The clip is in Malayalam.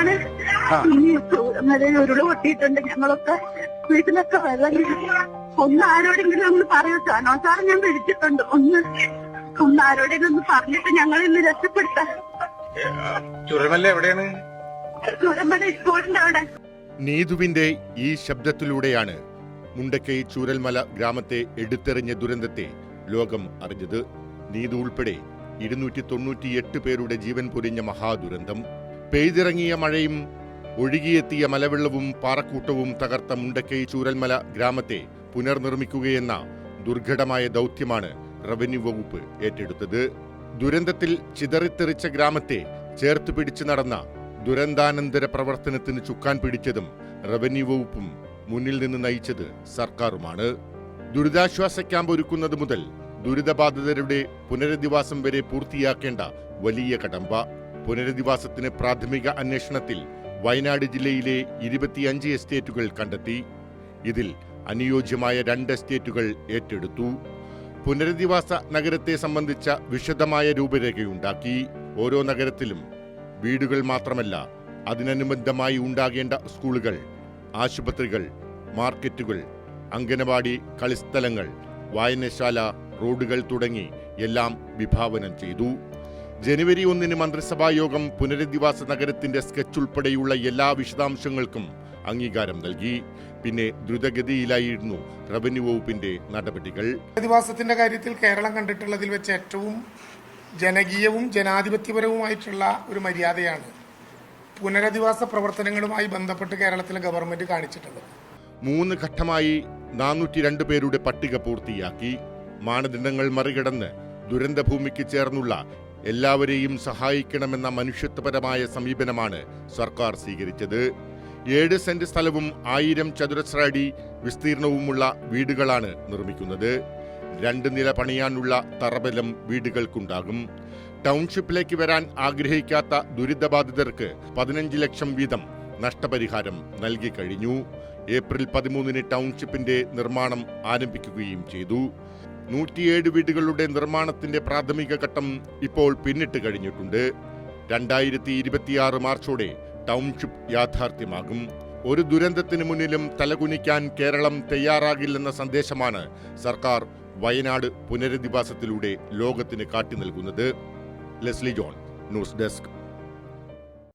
പറഞ്ഞാണ് ഈ ചൂരമല ഉരുള് പൊട്ടിയിട്ടുണ്ട്, ഞങ്ങളൊക്കെ വീട്ടിലൊക്കെ വെള്ളം. ഒന്ന് ആരോടെങ്കിലും ഒന്ന് പറയൂ, സാനോ സാറ് ഞാൻ വിളിച്ചിട്ടുണ്ട്, ഒന്ന് ആരോടെങ്കിലും ഒന്ന് പറഞ്ഞിട്ട് ഞങ്ങളിന്ന് രക്ഷപ്പെടുത്താം. ചൂരൽമല എവിടെയാണ്? ചൂരമല സ്കൂളിന്റെ അവിടെ. നീതുവിന്റെ ഈ ശബ്ദത്തിലൂടെയാണ് മുണ്ടക്കൈ ചൂരൽമല ഗ്രാമത്തെ എടുത്തെറിഞ്ഞ ദുരന്തത്തെ ലോകം അറിഞ്ഞത്. നീതു ഉൾപ്പെടെ 298 പേരുടെ ജീവൻ പൊരിഞ്ഞ മഹാദുരന്തം. പെയ്തിറങ്ങിയ മഴയും ഒഴുകിയെത്തിയ മലവെള്ളവും പാറക്കൂട്ടവും തകർത്ത മുണ്ടക്കൈ ചൂരൽമല ഗ്രാമത്തെ പുനർനിർമ്മിക്കുകയെന്ന ദുർഘടമായ ദൗത്യമാണ് റവന്യൂ വകുപ്പ് ഏറ്റെടുത്തത്. ദുരന്തത്തിൽ ചിതറിത്തെറിച്ച ഗ്രാമത്തെ ചേർത്ത് പിടിച്ചു നടന്ന ദുരന്താനന്തര പ്രവർത്തനത്തിന് ചുക്കാൻ പിടിച്ചതും റവന്യൂ വകുപ്പും മുന്നിൽ നിന്ന് നയിച്ചത് സർക്കാരുമാണ്. ദുരിതാശ്വാസ ക്യാമ്പ് ഒരുക്കുന്നത് മുതൽ ദുരിതബാധിതരുടെ പുനരധിവാസം വരെ പൂർത്തിയാക്കേണ്ട വലിയ കടമ്പ. പുനരധിവാസത്തിന് പ്രാഥമിക അന്വേഷണത്തിൽ വയനാട് ജില്ലയിലെ 25 എസ്റ്റേറ്റുകൾ കണ്ടെത്തി. ഇതിൽ അനുയോജ്യമായ 2 എസ്റ്റേറ്റുകൾ ഏറ്റെടുത്തു. പുനരധിവാസ നഗരത്തെ സംബന്ധിച്ച വിശദമായ രൂപരേഖയുണ്ടാക്കി. ഓരോ നഗരത്തിലും വീടുകൾ മാത്രമല്ല, അതിനനുബന്ധമായി ഉണ്ടാകേണ്ട സ്കൂളുകൾ, ആശുപത്രികൾ, മാർക്കറ്റുകൾ, അംഗനവാടി, കളിസ്ഥലങ്ങൾ, വായനശാല, റോഡുകൾ തുടങ്ങി എല്ലാം വിഭാവനം ചെയ്തു. ജനുവരി 1 മന്ത്രിസഭാ യോഗം പുനരധിവാസ നഗരത്തിന്റെ സ്കെച്ച് ഉൾപ്പെടെയുള്ള എല്ലാ വിശദാംശങ്ങൾക്കും അംഗീകാരം നൽകി. പിന്നെ ദ്രുതഗതിയിലായിരുന്നു റവന്യൂ വകുപ്പിന്റെ നടപടികൾ. പുനരധിവാസത്തിന്റെ കാര്യത്തിൽ കേരളം കണ്ടിട്ടുള്ളതിൽ വെച്ച് ഏറ്റവും ജനകീയവും ജനാധിപത്യപരവുമായിട്ടുള്ള ഒരു മര്യാദയാണ് പുനരധിവാസ പ്രവർത്തനങ്ങളുമായി ബന്ധപ്പെട്ട് കേരളത്തിലെ ഗവൺമെന്റ് കാണിച്ചിട്ടുള്ളത്. 3 ഘട്ടമായി 402 പേരുടെ പട്ടിക പൂർത്തിയാക്കി. മാനദണ്ഡങ്ങൾ മറികടന്ന് ദുരന്തഭൂമിക്ക് ചേർന്നുള്ള എല്ലാവരെയും സഹായിക്കണമെന്ന മനുഷ്യത്വപരമായ സമീപനമാണ് സർക്കാർ സ്വീകരിച്ചത്. 7 സെന്റ് സ്ഥലവും 1000 ചതുരശ്ര അടി വിസ്തീർണവുമുള്ള വീടുകളാണ് നിർമ്മിക്കുന്നത്. 2 നില പണിയാനുള്ള തറബലം വീടുകൾക്കുണ്ടാകും. ടൗൺഷിപ്പിലേക്ക് വരാൻ ആഗ്രഹിക്കാത്ത ദുരിതബാധിതർക്ക് 15 ലക്ഷം വീതം നഷ്ടപരിഹാരം നൽകി കഴിഞ്ഞു. ഏപ്രിൽ 13 ടൗൺഷിപ്പിന്റെ നിർമ്മാണം ആരംഭിക്കുകയും ചെയ്തു. 107 വീടുകളുടെ നിർമ്മാണത്തിന്റെ പ്രാഥമിക ഘട്ടം ഇപ്പോൾ പിന്നിട്ട് കഴിഞ്ഞിട്ടുണ്ട്. 2026 മാർച്ചോടെ ടൗൺഷിപ്പ് യാഥാർത്ഥ്യമാകും. ഒരു ദുരന്തത്തിന് മുന്നിലും തലകുനിക്കാൻ കേരളം തയ്യാറാകില്ലെന്ന സന്ദേശമാണ് സർക്കാർ വയനാട് പുനരധിവാസത്തിലൂടെ ലോകത്തിന് കാട്ടി നൽകുന്നത്. Leslie John, news desk.